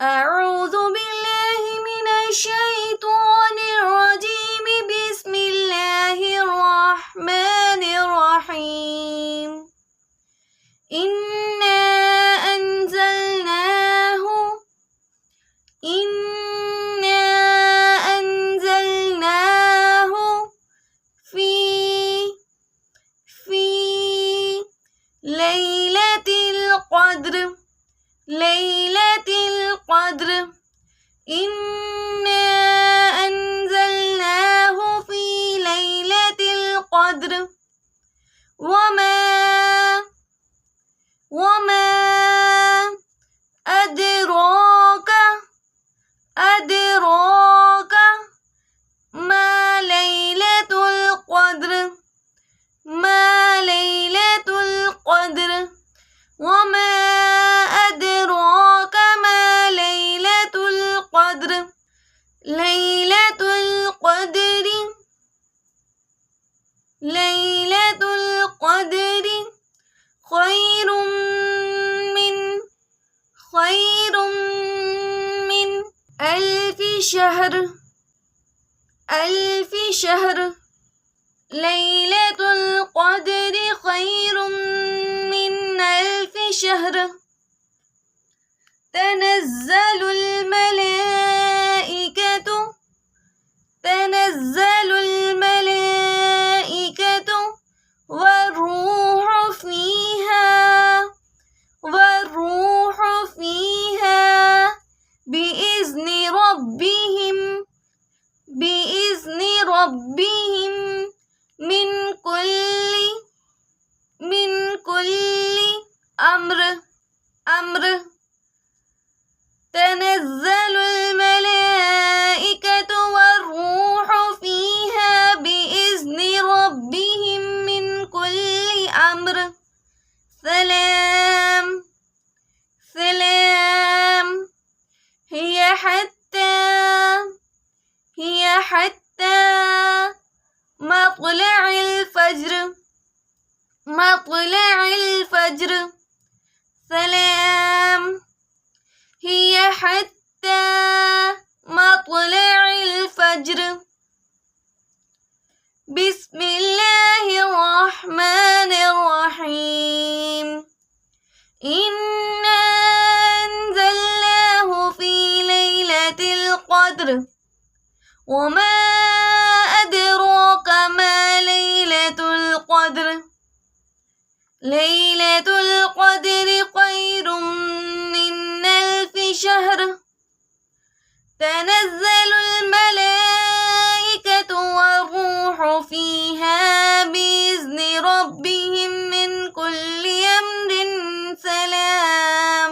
أعوذ بالله من الشيطان الرجيم. بسم الله الرحمن الرحيم. إنا أنزلناه في ليلة القدر. إنا أنزلناه في ليلة القدر. وما أدراك ما ليلة القدر. وما أدراك ما ليلة القدر. ليلة القدر خير من ألف شهر. ليلة القدر خير من ألف شهر. تنزل الملائكة والروح فيها بإذن ربهم من كل أمر. تنزل الملائكة والروح فيها بإذن ربهم من كل أمر. سلام هي حتى مطلع الفجر. سلام هي حتى مطلع الفجر. بسم الله الرحمن الرحيم. إنا أنزلناه في ليلة القدر. وما أدراك ما ليلة القدر. ليلة القدر خير من ألف شهر. تنزل الملائكة والروح فيها بإذن ربهم من كل أمر. سلام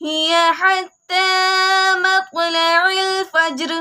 هي حتى مطلع الفجر.